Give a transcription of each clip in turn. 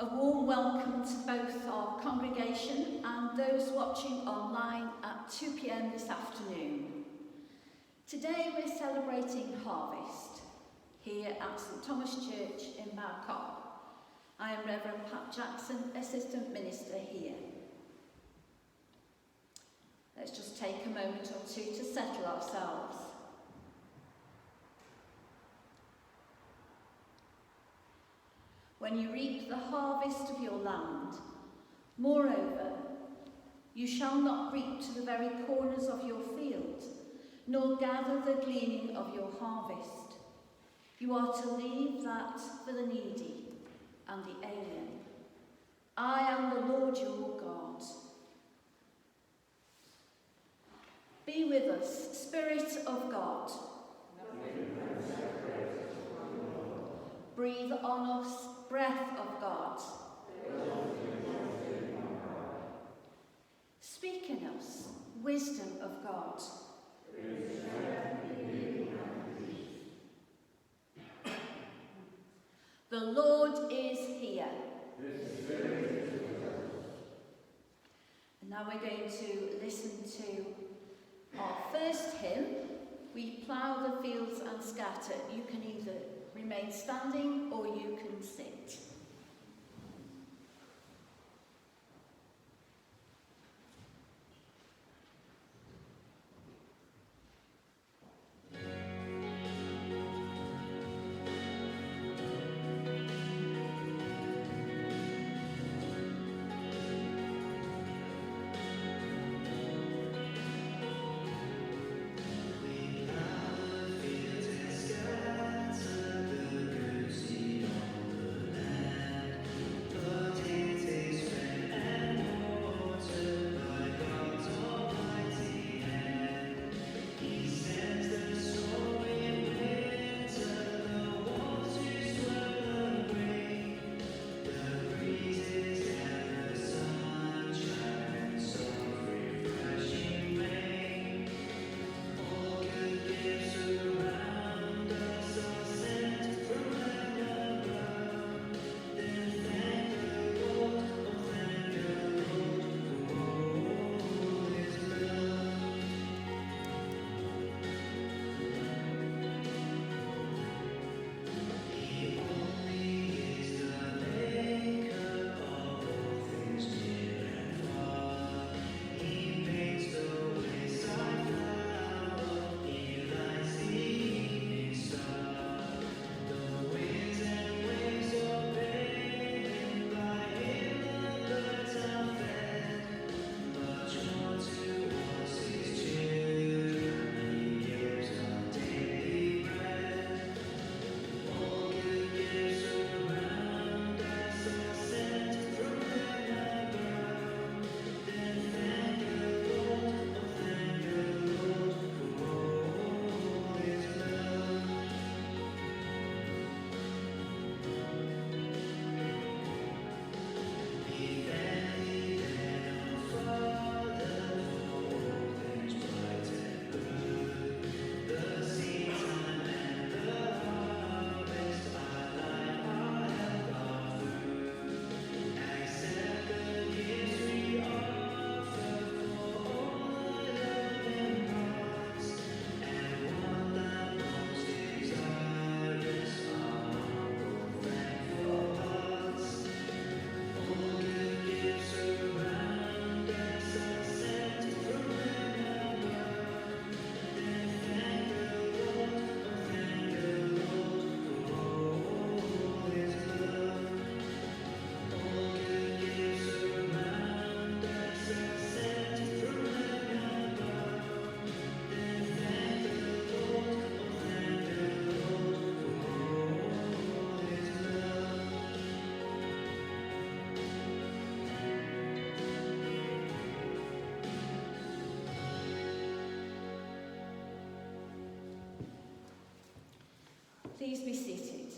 A warm welcome to both our congregation and those watching online at 2 p.m. this afternoon. Today we're celebrating Harvest here at St Thomas Church in Babcock. I am Reverend Pat Jackson, Assistant Minister here. Let's just take a moment or two to settle ourselves. When you reap the harvest of your land, moreover, you shall not reap to the very corners of your field, nor gather the gleaning of your harvest. You are to leave that for the needy and the alien. I am the Lord your God. Be with us, Spirit of God. Breathe on us, breath of God. Speak in us, wisdom of God. The Lord is here. And now we're going to listen to our first hymn, We Plough the Fields and Scatter. You can either remain standing or you can sit. Please be seated.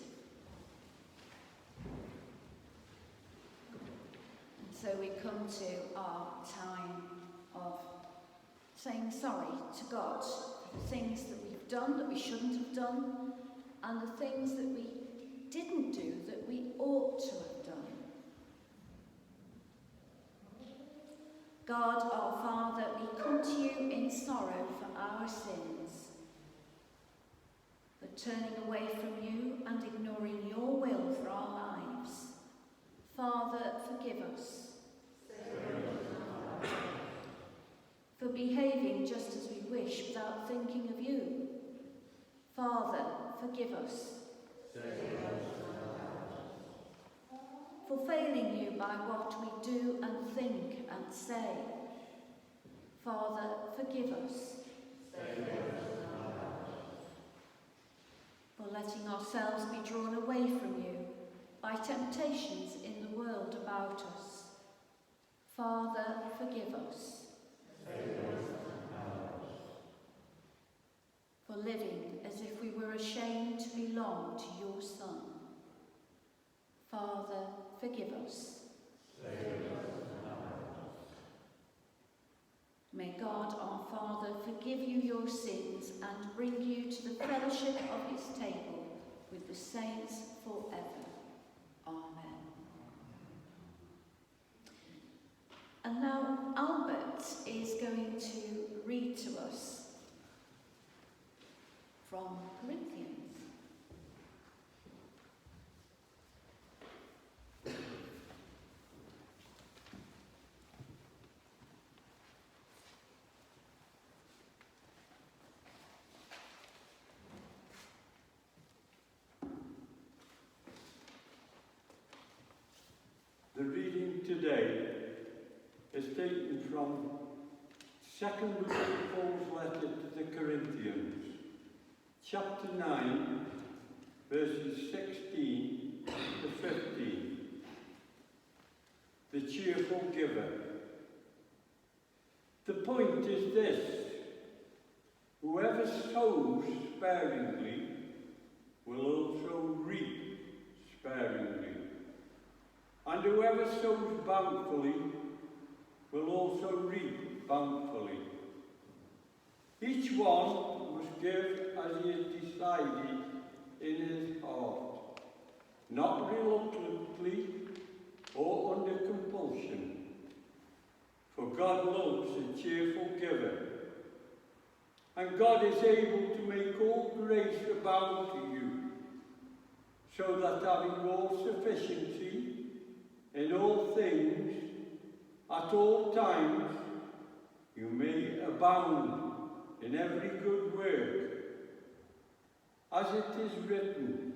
And so we come to our time of saying sorry to God for the things that we've done that we shouldn't have done, and the things that we didn't do that we ought to have done. God our Father, we come to you in sorrow for our sins, for turning away from you and ignoring your will for our lives. Father, forgive us. For behaving just as we wish without thinking of you. Father, forgive us. For failing you by what we do and think and say. Father, forgive us. For letting ourselves be drawn away from you by temptations in the world about us. Father, forgive us. For living as if we were ashamed to belong to your Son. Father, forgive us. May God our Father forgive you your sins and bring you to the fellowship of his table with the saints forever. Amen. And now Albert is going to read to us from Corinthians. The reading today is taken from 2 Paul's letter to the Corinthians, chapter 9, verses 16 to 15. The cheerful giver. The point is this: whoever sows sparingly will also reap sparingly. And whoever sows bountifully will also reap bountifully. Each one must give as he has decided in his heart, not reluctantly or under compulsion. For God loves a cheerful giver. And God is able to make all grace abound to you, so that having all sufficiency in all things, at all times, you may abound in every good work. As it is written,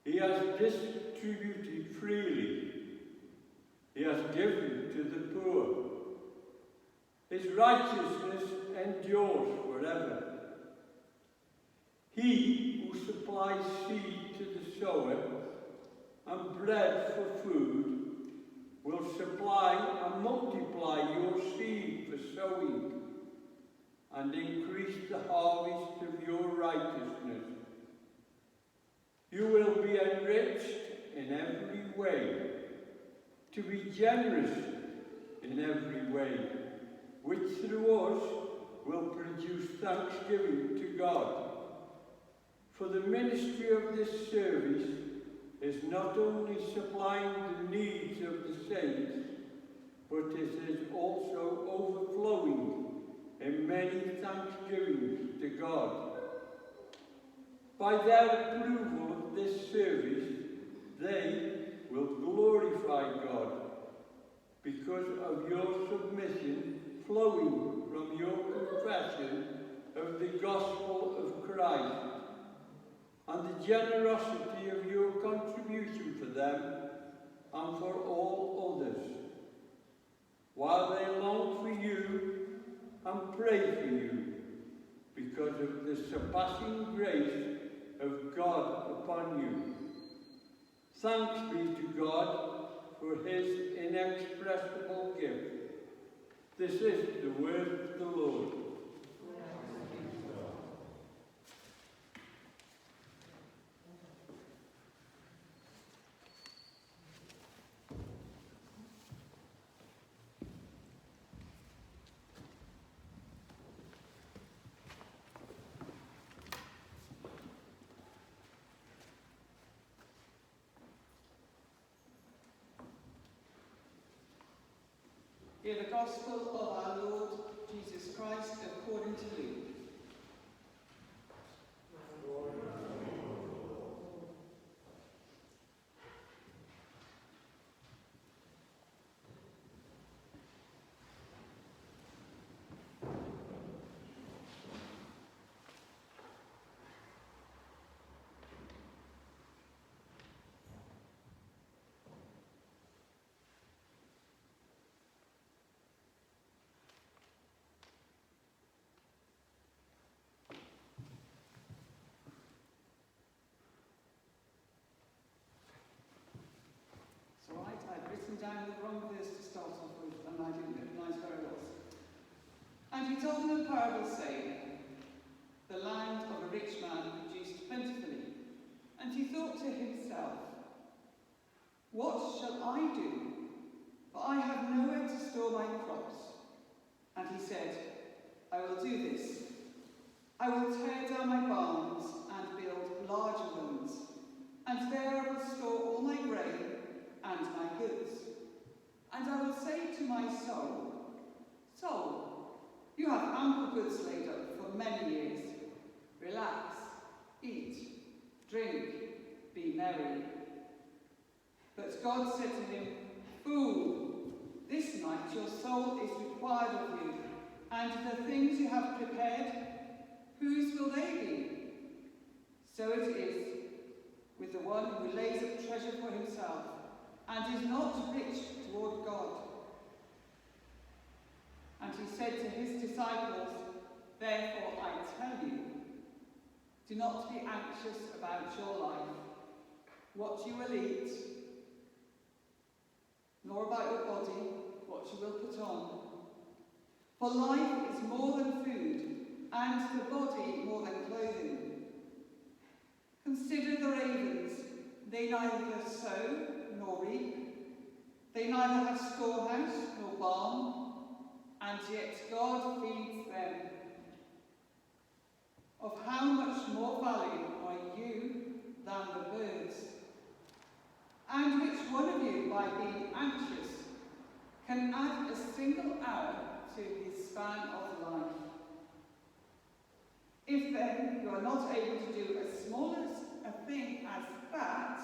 he has distributed freely, he has given to the poor. His righteousness endures forever. He who supplies seed to the sower and bread for food will supply and multiply your seed for sowing and increase the harvest of your righteousness. You will be enriched in every way, to be generous in every way, which through us will produce thanksgiving to God. For the ministry of this service is not only supplying the needs of the saints, but it is also overflowing in many thanksgivings to God. By their approval of this service, they will glorify God because of your submission flowing from your confession of the gospel of Christ, and the generosity of your contribution for them and for all others, while they long for you and pray for you, because of the surpassing grace of God upon you. Thanks be to God for his inexpressible gift. This is the word of the Lord. Hear the gospel of our Lord Jesus Christ according to Luke. I'd written down the wrong verse to start off with, and I didn't recognise where it was. And he told them a parable, saying, the land of a rich man produced plentifully. And he thought to himself, what shall I do? For I have nowhere to store my crops. And he said, I will do this. I will tear down my barns and build larger ones, and there I will store all my grain and my goods. And I will say to my soul, soul, you have ample goods laid up for many years. Relax, eat, drink, be merry. But God said to him, fool, this night your soul is required of you, and the things you have prepared, whose will they be? So it is with the one who lays up treasure for himself, and is not rich toward God. And he said to his disciples, therefore I tell you, do not be anxious about your life, what you will eat, nor about your body, what you will put on. For life is more than food, and the body more than clothing. Consider the ravens, they neither sow nor reap, they neither have storehouse nor barn, and yet God feeds them. Of how much more value are you than the birds? And which one of you, by being anxious, can add a single hour to his span of life? If then you are not able to do as small a thing as that,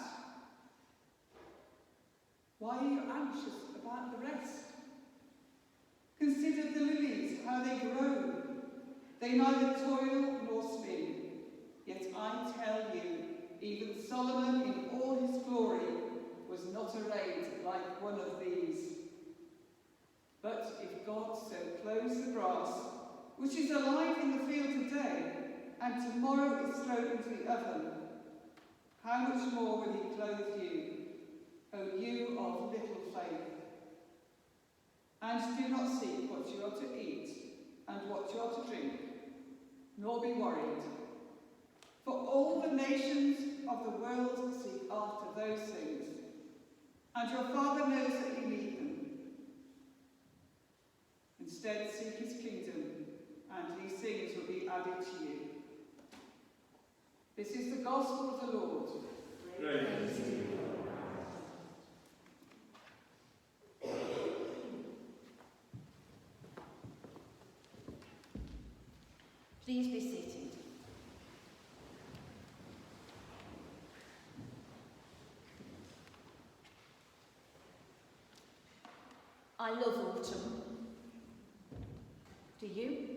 why are you anxious about the rest? Consider the lilies, how they grow. They neither toil nor spin. Yet I tell you, even Solomon in all his glory was not arrayed like one of these. But if God so clothes the grass, which is alive in the field today, and tomorrow is thrown into the oven, how much more will he clothe you, O you of little faith? And do not seek what you are to eat and what you are to drink, nor be worried. For all the nations of the world seek after those things, and your Father knows that you need them. Instead, seek his kingdom, and these things will be added to you. This is the gospel of the Lord. Praise to you. Please be seated. I love autumn. Do you?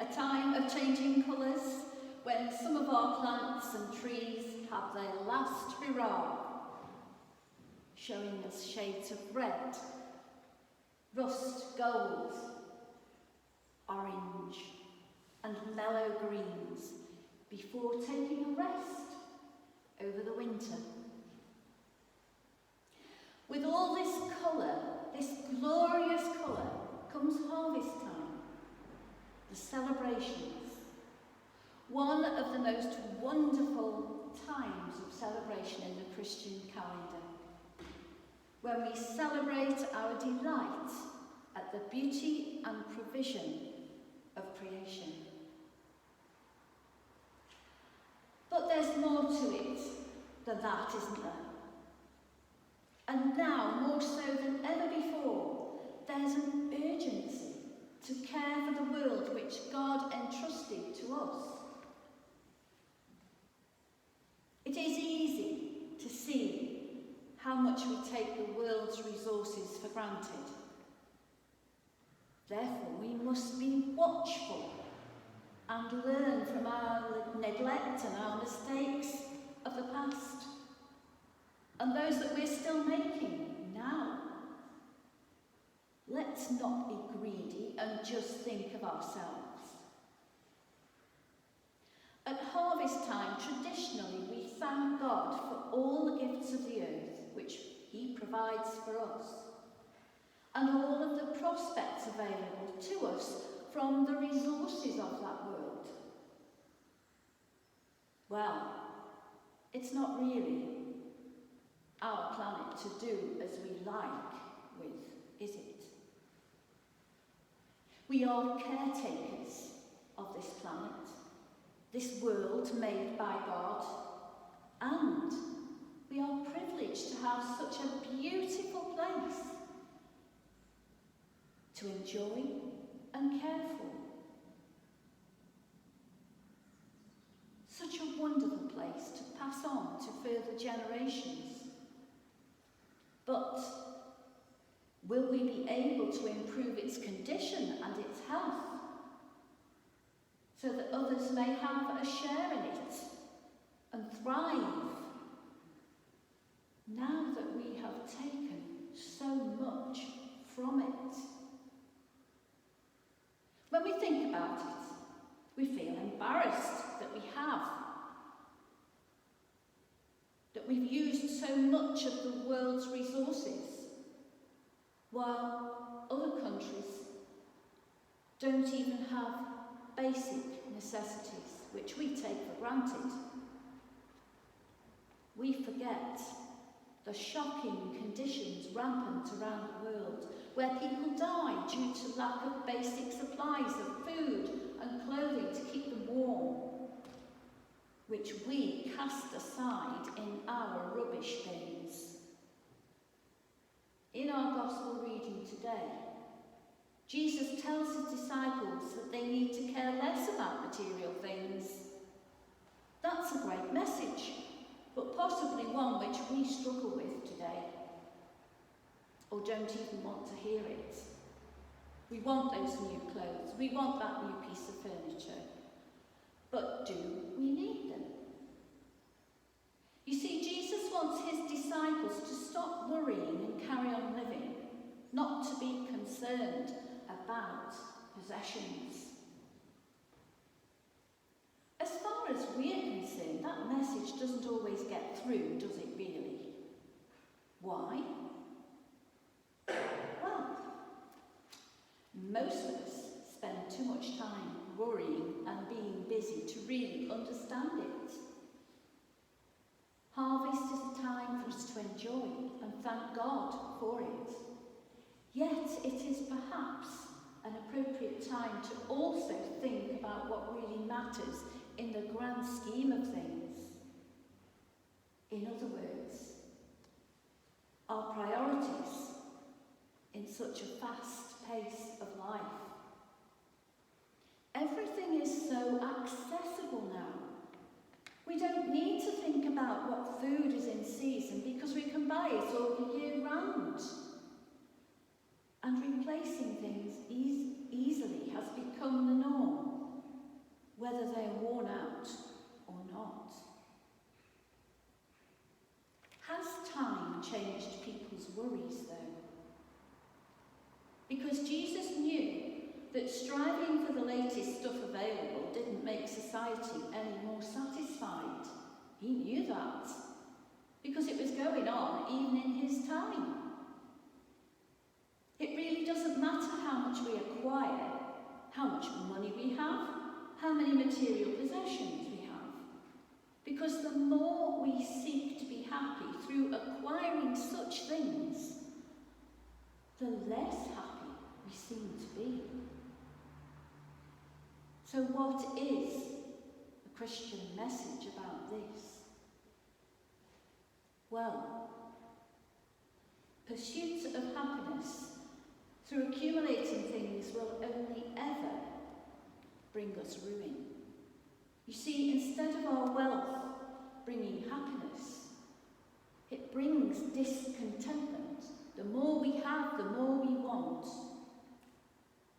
A time of changing colours when some of our plants and trees have their last hurrah, showing us shades of red, rust gold, orange and mellow greens before taking a rest over the winter. With all this colour, this glorious colour, comes harvest time, the celebrations. One of the most wonderful times of celebration in the Christian calendar, when we celebrate our delight at the beauty and provision of creation. But there's more to it than that, isn't there? And now, more so than ever before, there's an urgency to care for the world which God entrusted to us. It is easy to see how much we take the world's resources for granted. Therefore, we must be watchful and learn from our neglect and our mistakes of the past, and those that we're still making now. Let's not be greedy and just think of ourselves. At harvest time, traditionally, we thank God for all the gifts of the earth which he provides for us, and all of the prospects available to us from the resources of that world. Well, it's not really our planet to do as we like with, is it? We are caretakers of this planet, this world made by God, and we are privileged to have such a beautiful place to enjoy and care for. Such a wonderful place to pass on to further generations. But will we be able to improve its condition and its health so that others may have a share in it and thrive now that we have taken so much from it? When we think about it, we feel embarrassed that we have, that we've used so much of the world's resources, while other countries don't even have basic necessities, which we take for granted. We forget the shocking conditions rampant around the world, where people die due to lack of basic supplies of food and clothing to keep them warm, which we cast aside in our rubbish bins. In our Gospel reading today, Jesus tells his disciples that they need to care less about material things. That's a great message, but possibly one which we struggle with today, or don't even want to hear it. We want those new clothes, we want that new piece of furniture, but do we need them? You see, Jesus wants his disciples to stop worrying and carry on living, not to be concerned about possessions. As far as we're concerned, that message doesn't always get through, does it really? Why? Well, most of us spend too much time worrying and being busy to really understand it. Harvest is a time for us to enjoy and thank God for it. Yet it is perhaps an appropriate time to also think about what really matters in the grand scheme of things. In other words, our priorities in such a fast pace of life. Everything is so accessible now. We don't need to think about what food is in season because we can buy it all the year round. And replacing things easily has become the norm, whether they are worn out or not. Has time changed people's worries, though? Because Jesus knew that striving for the latest stuff available didn't make society any more satisfied. He knew that, because it was going on even in his time. It really doesn't matter how much we acquire, how much money we have, how many material possessions we have, because the more we seek to be happy through acquiring such things, the less happy we seem to be. So what is the Christian message about this? Well, pursuit of happiness through accumulating things will only ever bring us ruin. You see, instead of our wealth bringing happiness, it brings discontentment. The more we have, the more we want.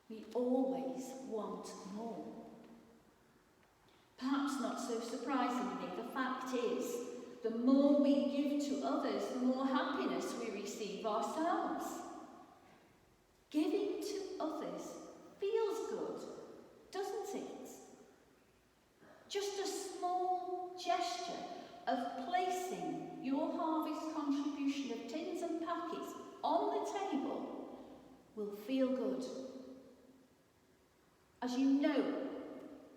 We always want more. Perhaps not so surprisingly, the fact is, the more we give to others, the more happiness we receive ourselves. Giving to others feels good, doesn't it? Just a small gesture of placing your harvest contribution of tins and packets on the table will feel good. As you know,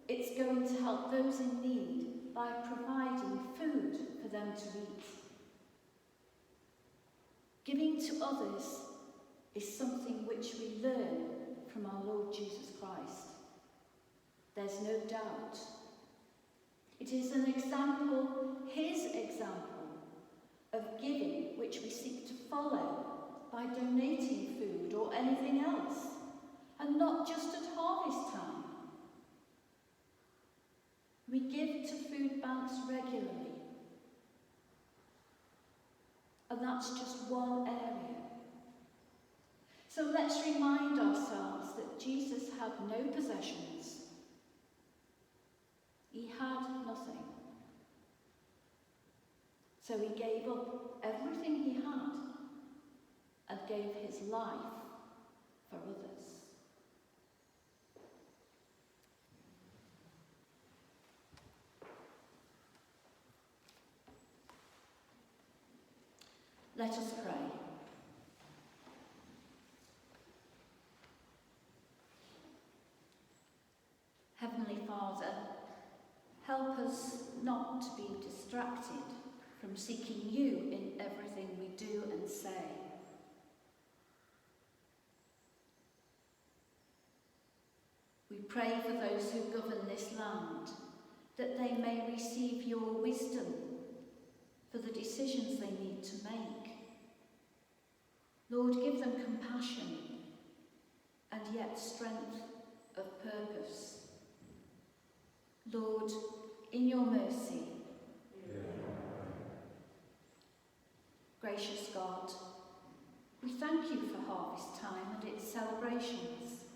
it's going to help those in need by providing food for them to eat. Giving to others is something which we learn from our Lord Jesus Christ. There's no doubt. It is an example, his example, of giving which we seek to follow by donating food or anything else, and not just at harvest time. We give to food banks regularly, and that's just one area. So let's remind ourselves that Jesus had no possessions. He had nothing. So he gave up everything he had and gave his life for others. Let us pray. Heavenly Father, help us not to be distracted from seeking you in everything we do and say. We pray for those who govern this land, that they may receive your wisdom for the decisions they need to make. Lord, give them compassion and yet strength of purpose. Lord, in your mercy, gracious God, we thank you for harvest time and its celebrations.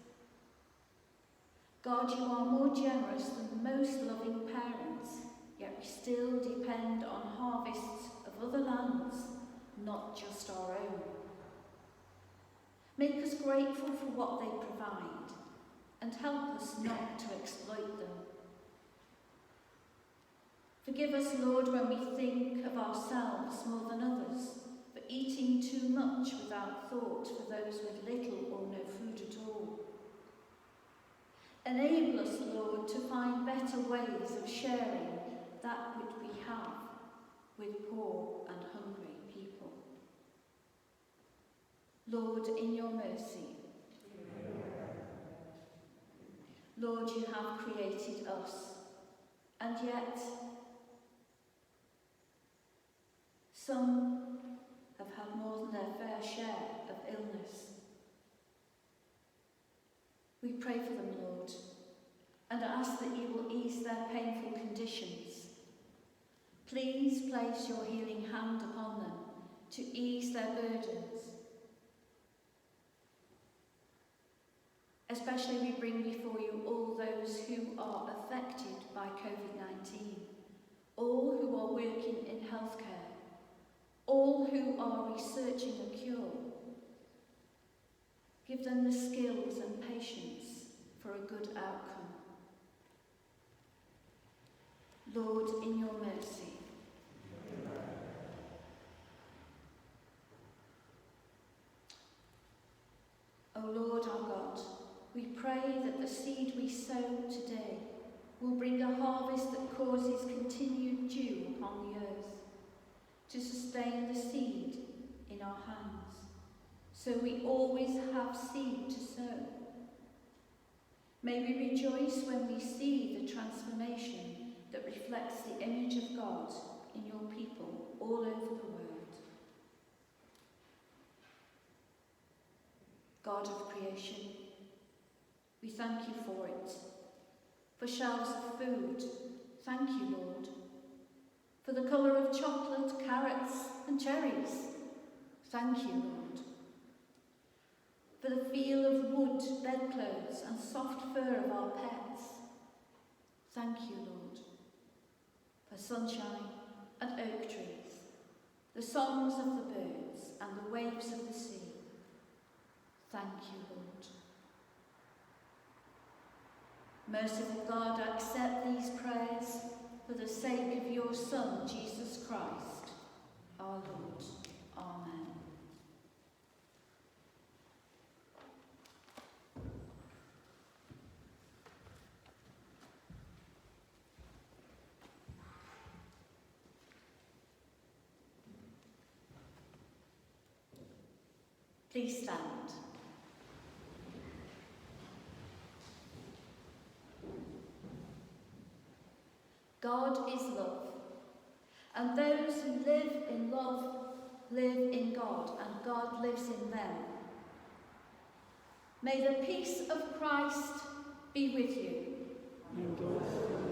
God, you are more generous than most loving parents, yet we still depend on harvests of other lands, not just our own. Make us grateful for what they provide and help us not to exploit them. Forgive us, Lord, when we think of ourselves more than others, for eating too much without thought for those with little or no food at all. Enable us, Lord, to find better ways of sharing that which we have with poor and hungry people. Lord, in your mercy. Lord, you have created us, and yet some have had more than their fair share of illness. We pray for them, Lord, and ask that you will ease their painful conditions. Please place your healing hand upon them to ease their burdens. Especially we bring before you all those who are affected by COVID-19, all who are working in healthcare, all who are researching a cure. Give them the skills and patience for a good outcome. Lord, in your mercy. O Lord our God, we pray that the seed we sow today will bring a harvest that causes continued dew upon the earth, to sustain the seed in our hands, so we always have seed to sow. May we rejoice when we see the transformation that reflects the image of God in your people all over the world. God of creation, we thank you for it. For shelves of food, thank you, Lord. For the colour of chocolate, carrots and cherries, thank you, Lord. For the feel of wood, bedclothes and soft fur of our pets, thank you, Lord. For sunshine and oak trees, the songs of the birds and the waves of the sea, thank you, Lord. Merciful God, accept these prayers for the sake of your Son, Jesus Christ, our Lord. Amen. Please stand. God is love, and those who live in love live in God, and God lives in them. May the peace of Christ be with you. And also